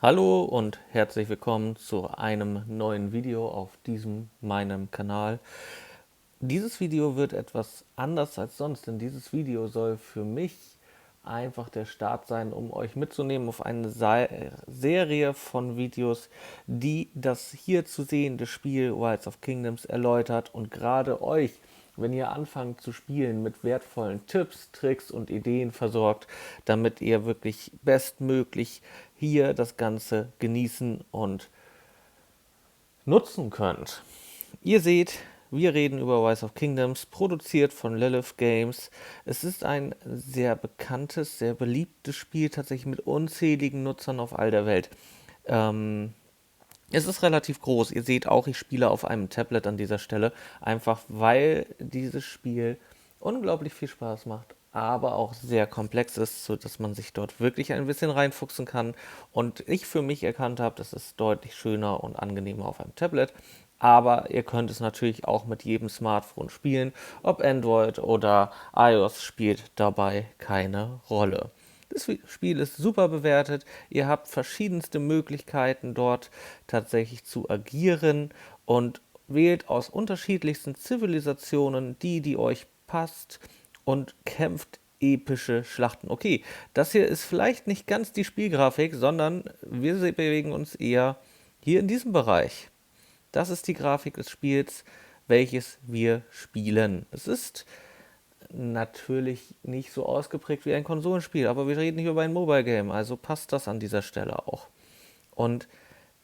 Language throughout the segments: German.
Hallo und herzlich willkommen zu einem neuen Video auf meinem Kanal. Dieses Video wird etwas anders als sonst, denn dieses Video soll für mich einfach der Start sein, um euch mitzunehmen auf eine Serie von Videos, die das hier zu sehende Spiel Wilds of Kingdoms erläutert und gerade euch, wenn ihr anfangt zu spielen, mit wertvollen Tipps, Tricks und Ideen versorgt, damit ihr wirklich bestmöglich hier das Ganze genießen und nutzen könnt. Ihr seht, wir reden über Rise of Kingdoms, produziert von Lilith Games. Es ist ein sehr bekanntes, sehr beliebtes Spiel, tatsächlich mit unzähligen Nutzern auf all der Welt. Es ist relativ groß. Ihr seht auch, ich spiele auf einem Tablet an dieser Stelle, einfach weil dieses Spiel unglaublich viel Spaß macht, aber auch sehr komplex ist, sodass man sich dort wirklich ein bisschen reinfuchsen kann. Und ich für mich erkannt habe, das ist deutlich schöner und angenehmer auf einem Tablet. Aber ihr könnt es natürlich auch mit jedem Smartphone spielen. Ob Android oder iOS spielt dabei keine Rolle. Das Spiel ist super bewertet. Ihr habt verschiedenste Möglichkeiten dort tatsächlich zu agieren und wählt aus unterschiedlichsten Zivilisationen die euch passt und kämpft epische Schlachten. Okay, das hier ist vielleicht nicht ganz die Spielgrafik, sondern wir bewegen uns eher hier in diesem Bereich. Das ist die Grafik des Spiels, welches wir spielen. Es ist natürlich nicht so ausgeprägt wie ein Konsolenspiel, aber wir reden hier über ein Mobile Game, also passt das an dieser Stelle auch. Und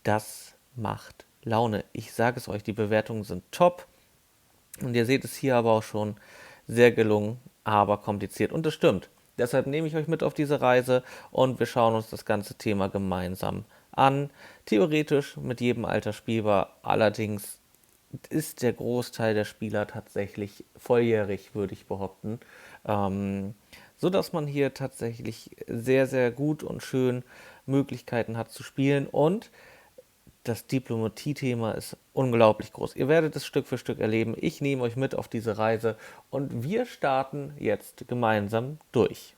das macht Laune. Ich sage es euch, die Bewertungen sind top und ihr seht es hier aber auch schon sehr gelungen, aber kompliziert und das stimmt. Deshalb nehme ich euch mit auf diese Reise und wir schauen uns das ganze Thema gemeinsam an. Theoretisch mit jedem Alter spielbar, allerdings ist der Großteil der Spieler tatsächlich volljährig, würde ich behaupten. So dass man hier tatsächlich sehr, sehr gut und schön Möglichkeiten hat zu spielen. Und das Diplomatie-Thema ist unglaublich groß. Ihr werdet es Stück für Stück erleben. Ich nehme euch mit auf diese Reise und wir starten jetzt gemeinsam durch.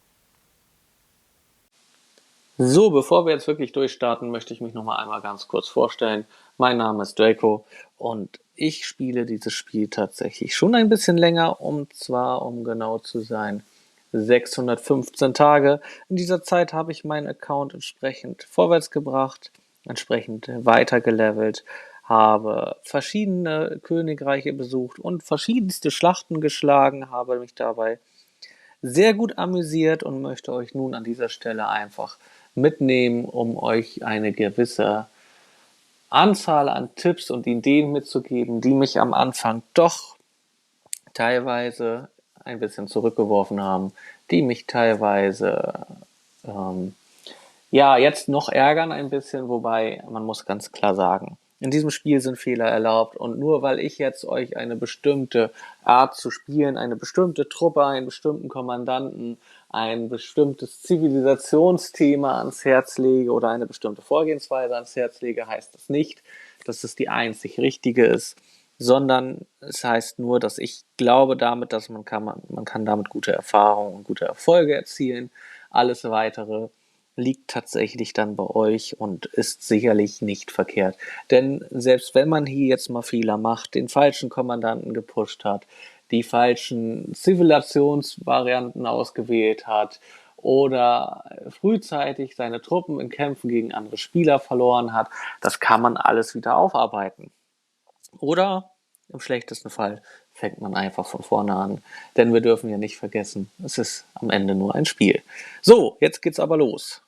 So, bevor wir jetzt wirklich durchstarten, möchte ich mich noch mal einmal ganz kurz vorstellen. Mein Name ist Draco und ich spiele dieses Spiel tatsächlich schon ein bisschen länger, um genau zu sein, 615 Tage. In dieser Zeit habe ich meinen Account entsprechend vorwärts gebracht, entsprechend weitergelevelt, habe verschiedene Königreiche besucht und verschiedenste Schlachten geschlagen, habe mich dabei sehr gut amüsiert und möchte euch nun an dieser Stelle einfach mitnehmen, um euch eine gewisse Anzahl an Tipps und Ideen mitzugeben, die mich am Anfang doch teilweise ein bisschen zurückgeworfen haben, die mich teilweise jetzt noch ärgern ein bisschen, wobei man muss ganz klar sagen, in diesem Spiel sind Fehler erlaubt und nur weil ich jetzt euch eine bestimmte Art zu spielen, eine bestimmte Truppe, einen bestimmten Kommandanten, ein bestimmtes Zivilisationsthema ans Herz lege oder eine bestimmte Vorgehensweise ans Herz lege, heißt das nicht, dass es die einzig richtige ist, sondern es heißt nur, dass ich glaube damit, dass man kann damit gute Erfahrungen und gute Erfolge erzielen. Alles Weitere liegt tatsächlich dann bei euch und ist sicherlich nicht verkehrt. Denn selbst wenn man hier jetzt mal Fehler macht, den falschen Kommandanten gepusht hat, die falschen Zivilisationsvarianten ausgewählt hat oder frühzeitig seine Truppen in Kämpfen gegen andere Spieler verloren hat, das kann man alles wieder aufarbeiten. Oder im schlechtesten Fall fängt man einfach von vorne an. Denn wir dürfen ja nicht vergessen, es ist am Ende nur ein Spiel. So, jetzt geht's aber los.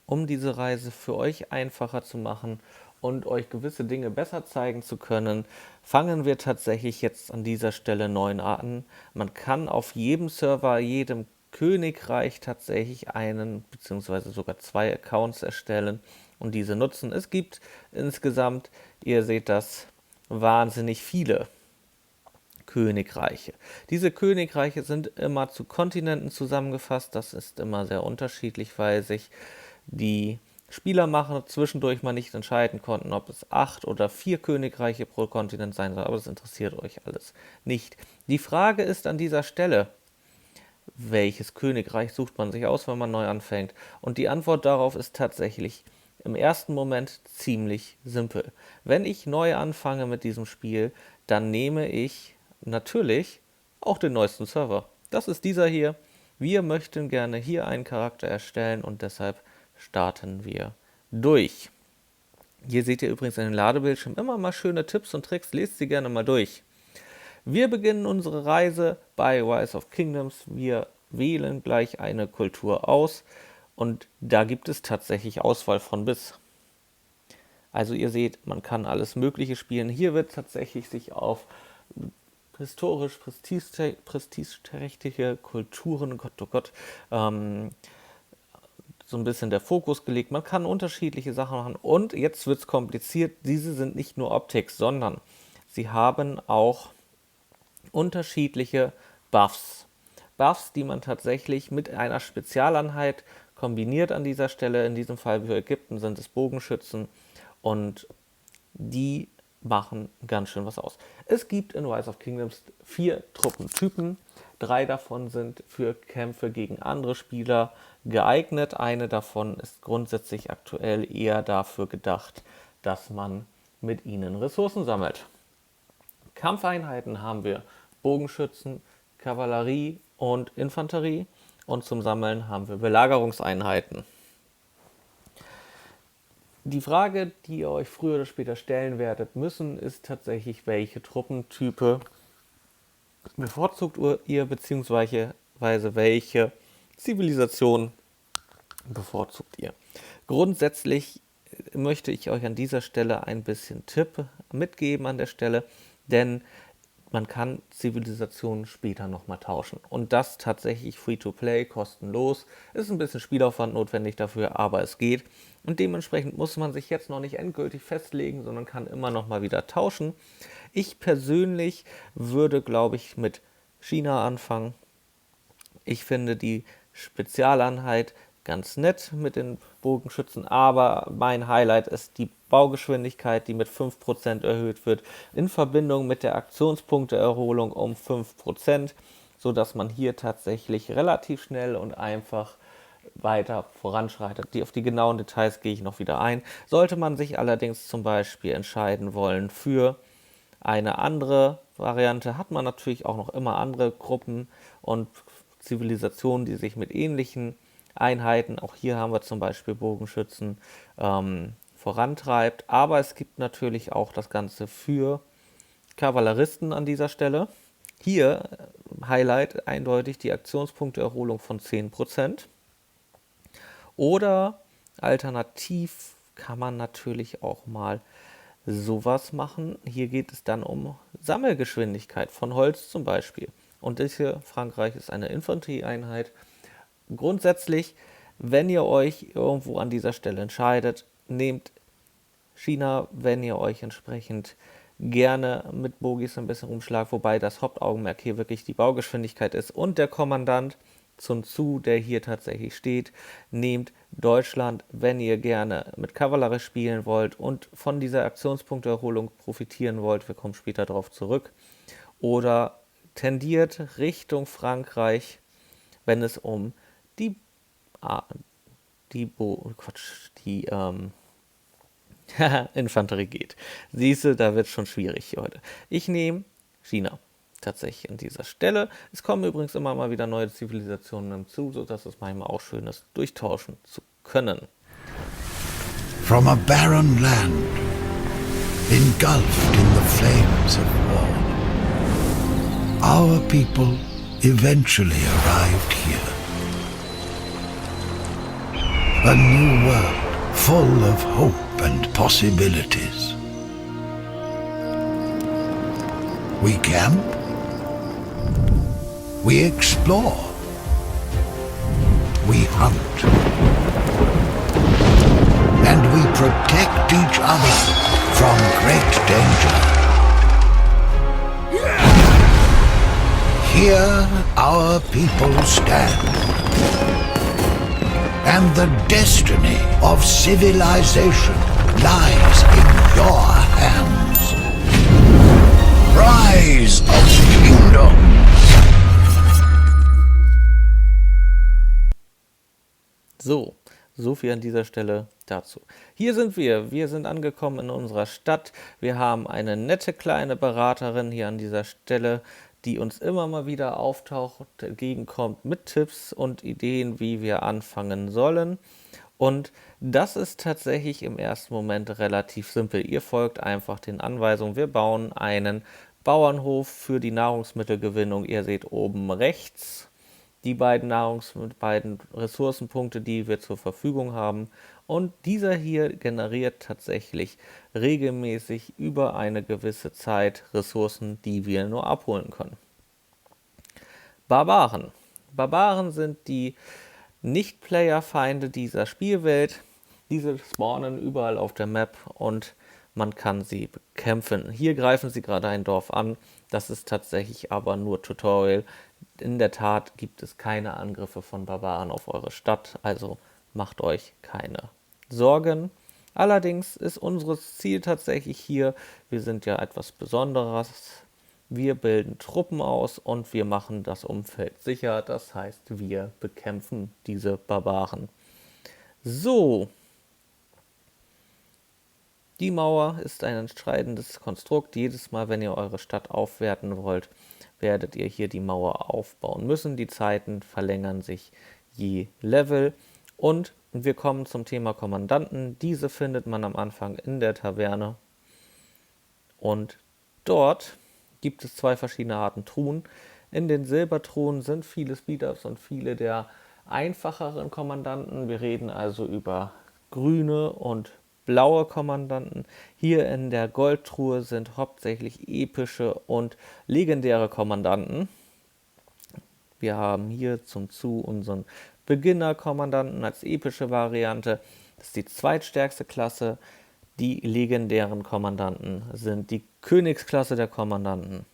Um diese Reise für euch einfacher zu machen und euch gewisse Dinge besser zeigen zu können, fangen wir tatsächlich jetzt an dieser Stelle neu an. Man kann auf jedem Server, jedem Königreich tatsächlich einen bzw. sogar zwei Accounts erstellen und diese nutzen. Es gibt insgesamt, ihr seht das, wahnsinnig viele Königreiche. Diese Königreiche sind immer zu Kontinenten zusammengefasst. Das ist immer sehr unterschiedlich, weil sich die Spielermacher zwischendurch mal nicht entscheiden konnten, ob es 8 oder 4 Königreiche pro Kontinent sein soll. Aber das interessiert euch alles nicht. Die Frage ist an dieser Stelle, welches Königreich sucht man sich aus, wenn man neu anfängt? Und die Antwort darauf ist tatsächlich im ersten Moment ziemlich simpel. Wenn ich neu anfange mit diesem Spiel, dann nehme ich natürlich auch den neuesten Server. Das ist dieser hier. Wir möchten gerne hier einen Charakter erstellen und deshalb starten wir durch. Hier seht ihr übrigens in den Ladebildschirm immer mal schöne Tipps und Tricks, lest sie gerne mal durch. Wir beginnen unsere Reise bei Rise of Kingdoms. Wir wählen gleich eine Kultur aus und da gibt es tatsächlich Auswahl von bis. Also ihr seht, man kann alles Mögliche spielen. Hier wird tatsächlich sich auf historisch prestigeträchtige Kulturen, Gott, oh Gott, so ein bisschen der Fokus gelegt. Man kann unterschiedliche Sachen machen und jetzt wird es kompliziert. Diese sind nicht nur Optik, sondern sie haben auch unterschiedliche Buffs. Buffs, die man tatsächlich mit einer Spezialeinheit kombiniert an dieser Stelle. In diesem Fall für Ägypten sind es Bogenschützen und die machen ganz schön was aus. Es gibt in Rise of Kingdoms 4 Truppentypen. 3 davon sind für Kämpfe gegen andere Spieler geeignet. Eine davon ist grundsätzlich aktuell eher dafür gedacht, dass man mit ihnen Ressourcen sammelt. Kampfeinheiten haben wir Bogenschützen, Kavallerie und Infanterie und zum Sammeln haben wir Belagerungseinheiten. Die Frage, die ihr euch früher oder später stellen werdet müssen, ist tatsächlich, welche Truppentype bevorzugt ihr, beziehungsweise welche Zivilisation bevorzugt ihr. Grundsätzlich möchte ich euch an dieser Stelle ein bisschen Tipp mitgeben an der Stelle, denn man kann Zivilisationen später nochmal tauschen. Und das tatsächlich Free-to-Play, kostenlos. Ist ein bisschen Spielaufwand notwendig dafür, aber es geht. Und dementsprechend muss man sich jetzt noch nicht endgültig festlegen, sondern kann immer nochmal wieder tauschen. Ich persönlich würde, glaube ich, mit China anfangen. Ich finde die Spezialeinheit ganz nett mit den Bogenschützen, aber mein Highlight ist die Baugeschwindigkeit, die mit 5% erhöht wird, in Verbindung mit der Aktionspunkteerholung um 5%, sodass man hier tatsächlich relativ schnell und einfach weiter voranschreitet. Auf die genauen Details gehe ich noch wieder ein. Sollte man sich allerdings zum Beispiel entscheiden wollen für eine andere Variante, hat man natürlich auch noch immer andere Gruppen und Zivilisationen, die sich mit ähnlichen Einheiten, auch hier haben wir zum Beispiel Bogenschützen, vorantreibt. Aber es gibt natürlich auch das Ganze für Kavalleristen an dieser Stelle. Hier Highlight eindeutig die Aktionspunkteerholung von 10%. Oder alternativ kann man natürlich auch mal sowas machen. Hier geht es dann um Sammelgeschwindigkeit von Holz zum Beispiel. Und das hier, Frankreich, ist eine Infanterieeinheit. Grundsätzlich, wenn ihr euch irgendwo an dieser Stelle entscheidet, nehmt China, wenn ihr euch entsprechend gerne mit Bogis ein bisschen rumschlagt, wobei das Hauptaugenmerk hier wirklich die Baugeschwindigkeit ist. Und der Kommandant Sun Tzu, der hier tatsächlich steht, nehmt Deutschland, wenn ihr gerne mit Kavallerie spielen wollt und von dieser Aktionspunkteerholung profitieren wollt, wir kommen später darauf zurück, oder tendiert Richtung Frankreich, wenn es um die Infanterie geht. Siehste, da wird es schon schwierig hier heute. Ich nehme China tatsächlich an dieser Stelle. Es kommen übrigens immer mal wieder neue Zivilisationen hinzu, sodass es manchmal auch schön ist, durchtauschen zu können. From a barren land, engulfed in the flames of war, our people eventually arrived here. A new world full of hope and possibilities. We camp, we explore, we hunt, and we protect each other from great danger. Here our people stand, and the destiny of civilization lies in your hands. Rise of Kingdoms! So viel an dieser Stelle dazu. Hier sind wir. Wir sind angekommen in unserer Stadt. Wir haben eine nette kleine Beraterin hier an dieser Stelle, die uns immer mal wieder auftaucht, entgegenkommt mit Tipps und Ideen, wie wir anfangen sollen. Und das ist tatsächlich im ersten Moment relativ simpel. Ihr folgt einfach den Anweisungen. Wir bauen einen Bauernhof für die Nahrungsmittelgewinnung. Ihr seht oben rechts die beiden beiden Ressourcenpunkte, die wir zur Verfügung haben. Und dieser hier generiert tatsächlich regelmäßig über eine gewisse Zeit Ressourcen, die wir nur abholen können. Barbaren. Barbaren sind die Nicht-Player-Feinde dieser Spielwelt. Diese spawnen überall auf der Map und man kann sie bekämpfen. Hier greifen sie gerade ein Dorf an. Das ist tatsächlich aber nur Tutorial. In der Tat gibt es keine Angriffe von Barbaren auf eure Stadt, also macht euch keine Sorgen. Allerdings ist unser Ziel tatsächlich hier, wir sind ja etwas Besonderes, wir bilden Truppen aus und wir machen das Umfeld sicher, das heißt, wir bekämpfen diese Barbaren. So, die Mauer ist ein entscheidendes Konstrukt. Jedes Mal, wenn ihr eure Stadt aufwerten wollt, werdet ihr hier die Mauer aufbauen müssen. Die Zeiten verlängern sich je Level. Und wir kommen zum Thema Kommandanten. Diese findet man am Anfang in der Taverne. Und dort gibt es zwei verschiedene Arten Truhen. In den Silbertruhen sind viele Speed-Ups und viele der einfacheren Kommandanten. Wir reden also über grüne und blaue Kommandanten. Hier in der Goldtruhe sind hauptsächlich epische und legendäre Kommandanten. Wir haben hier unseren Beginner-Kommandanten als epische Variante. Das ist die zweitstärkste Klasse. Die legendären Kommandanten sind die Königsklasse der Kommandanten.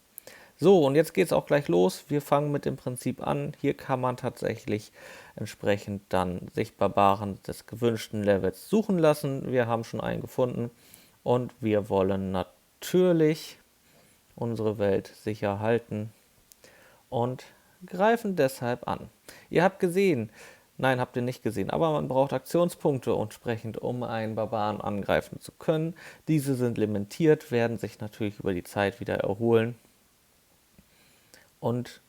So, und jetzt geht es auch gleich los. Wir fangen mit dem Prinzip an. Hier kann man tatsächlich entsprechend dann sich Barbaren des gewünschten Levels suchen lassen. Wir haben schon einen gefunden und wir wollen natürlich unsere Welt sicher halten und greifen deshalb an. Ihr habt gesehen, nein, habt ihr nicht gesehen, aber man braucht Aktionspunkte entsprechend, um einen Barbaren angreifen zu können. Diese sind limitiert, werden sich natürlich über die Zeit wieder erholen. Und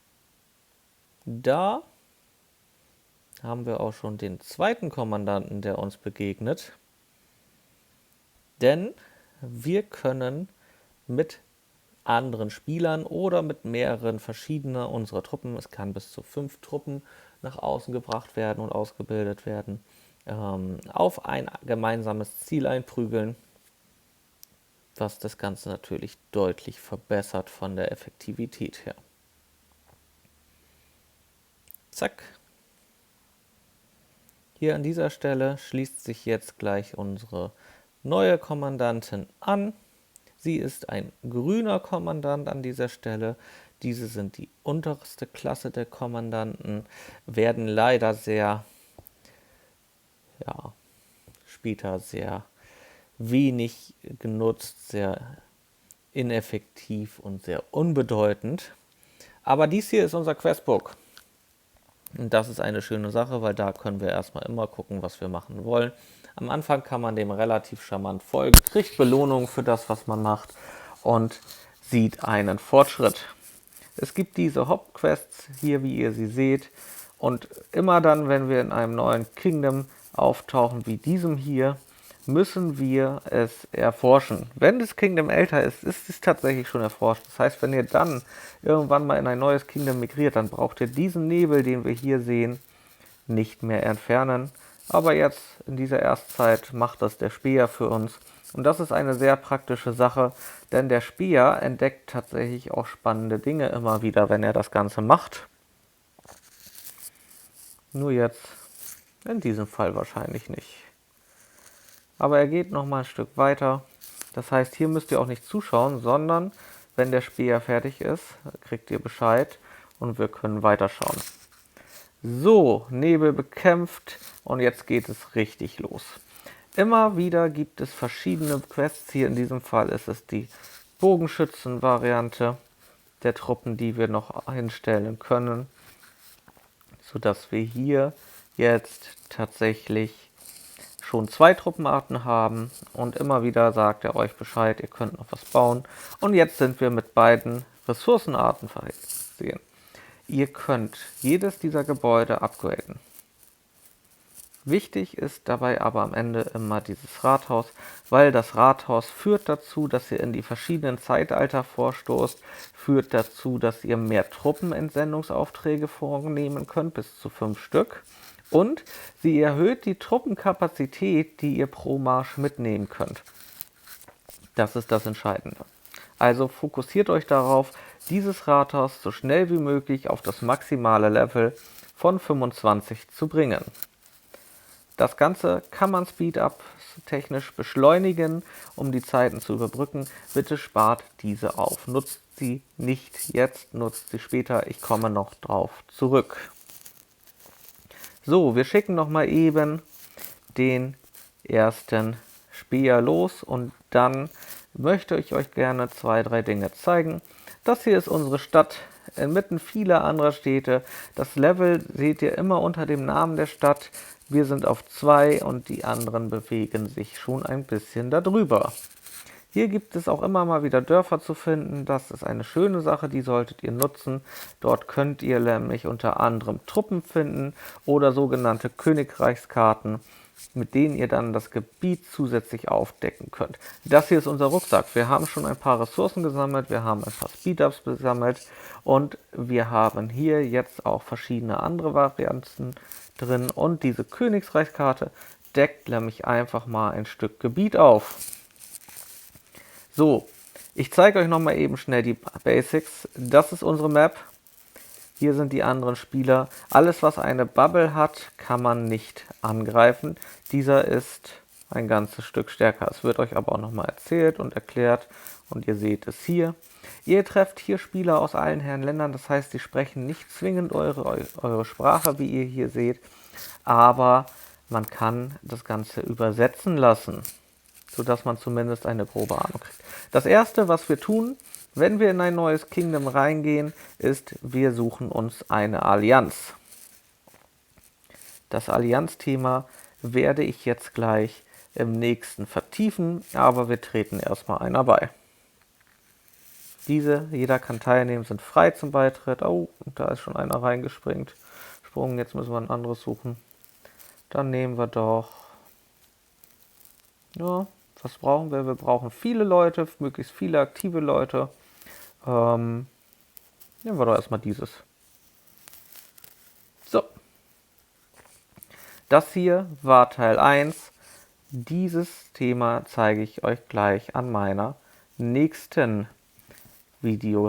da haben wir auch schon den zweiten Kommandanten, der uns begegnet. Denn wir können mit anderen Spielern oder mit mehreren verschiedenen unserer Truppen, es kann bis zu 5 Truppen nach außen gebracht werden und ausgebildet werden, auf ein gemeinsames Ziel einprügeln, was das Ganze natürlich deutlich verbessert von der Effektivität her. Zack. Hier an dieser Stelle schließt sich jetzt gleich unsere neue Kommandantin an. Sie ist ein grüner Kommandant an dieser Stelle. Diese sind die unterste Klasse der Kommandanten, werden leider später sehr wenig genutzt, sehr ineffektiv und sehr unbedeutend. Aber dies hier ist unser Questbook. Und das ist eine schöne Sache, weil da können wir erstmal immer gucken, was wir machen wollen. Am Anfang kann man dem relativ charmant folgen, kriegt Belohnung für das, was man macht und sieht einen Fortschritt. Es gibt diese Hauptquests hier, wie ihr sie seht. Und immer dann, wenn wir in einem neuen Kingdom auftauchen, wie diesem hier, müssen wir es erforschen. Wenn das Kingdom älter ist, ist es tatsächlich schon erforscht. Das heißt, wenn ihr dann irgendwann mal in ein neues Kingdom migriert, dann braucht ihr diesen Nebel, den wir hier sehen, nicht mehr entfernen. Aber jetzt in dieser Erstzeit macht das der Späher für uns. Und das ist eine sehr praktische Sache, denn der Späher entdeckt tatsächlich auch spannende Dinge immer wieder, wenn er das Ganze macht. Nur jetzt in diesem Fall wahrscheinlich nicht. Aber er geht noch mal ein Stück weiter. Das heißt, hier müsst ihr auch nicht zuschauen, sondern wenn der Späher fertig ist, kriegt ihr Bescheid und wir können weiterschauen. So, Nebel bekämpft und jetzt geht es richtig los. Immer wieder gibt es verschiedene Quests. Hier in diesem Fall ist es die Bogenschützen-Variante der Truppen, die wir noch hinstellen können, sodass wir hier jetzt tatsächlich schon 2 Truppenarten haben und immer wieder sagt er euch Bescheid, ihr könnt noch was bauen. Und jetzt sind wir mit beiden Ressourcenarten versehen. Ihr könnt jedes dieser Gebäude upgraden. Wichtig ist dabei aber am Ende immer dieses Rathaus, weil das Rathaus führt dazu, dass ihr in die verschiedenen Zeitalter vorstoßt, führt dazu, dass ihr mehr Truppenentsendungsaufträge vornehmen könnt, bis zu 5 Stück. Und sie erhöht die Truppenkapazität, die ihr pro Marsch mitnehmen könnt. Das ist das Entscheidende. Also fokussiert euch darauf, dieses Rathaus so schnell wie möglich auf das maximale Level von 25 zu bringen. Das Ganze kann man Speed-Up technisch beschleunigen, um die Zeiten zu überbrücken. Bitte spart diese auf. Nutzt sie nicht jetzt, nutzt sie später. Ich komme noch drauf zurück. So, wir schicken noch mal eben den ersten Speer los und dann möchte ich euch gerne 2, 3 Dinge zeigen. Das hier ist unsere Stadt inmitten vieler anderer Städte. Das Level seht ihr immer unter dem Namen der Stadt. Wir sind auf 2 und die anderen bewegen sich schon ein bisschen darüber. Hier gibt es auch immer mal wieder Dörfer zu finden. Das ist eine schöne Sache, die solltet ihr nutzen. Dort könnt ihr nämlich unter anderem Truppen finden oder sogenannte Königreichskarten, mit denen ihr dann das Gebiet zusätzlich aufdecken könnt. Das hier ist unser Rucksack. Wir haben schon ein paar Ressourcen gesammelt, wir haben ein paar Speed-Ups gesammelt und wir haben hier jetzt auch verschiedene andere Varianten drin. Und diese Königreichskarte deckt nämlich einfach mal ein Stück Gebiet auf. So, ich zeige euch nochmal eben schnell die Basics. Das ist unsere Map. Hier sind die anderen Spieler. Alles, was eine Bubble hat, kann man nicht angreifen. Dieser ist ein ganzes Stück stärker. Es wird euch aber auch nochmal erzählt und erklärt. Und ihr seht es hier. Ihr trefft hier Spieler aus allen Herren Ländern. Das heißt, die sprechen nicht zwingend eure Sprache, wie ihr hier seht. Aber man kann das Ganze übersetzen lassen, sodass man zumindest eine grobe Ahnung kriegt. Das erste, was wir tun, wenn wir in ein neues Kingdom reingehen, ist, wir suchen uns eine Allianz. Das Allianzthema werde ich jetzt gleich im nächsten vertiefen, aber wir treten erstmal einer bei. Jeder kann teilnehmen, sind frei zum Beitritt. Oh, da ist schon einer reingespringt. Jetzt müssen wir ein anderes suchen. Dann nehmen wir doch... Ja, was brauchen wir? Wir brauchen viele Leute, möglichst viele aktive Leute. Nehmen wir doch erstmal dieses. So. Das hier war Teil 1. Dieses Thema zeige ich euch gleich an meiner nächsten Video.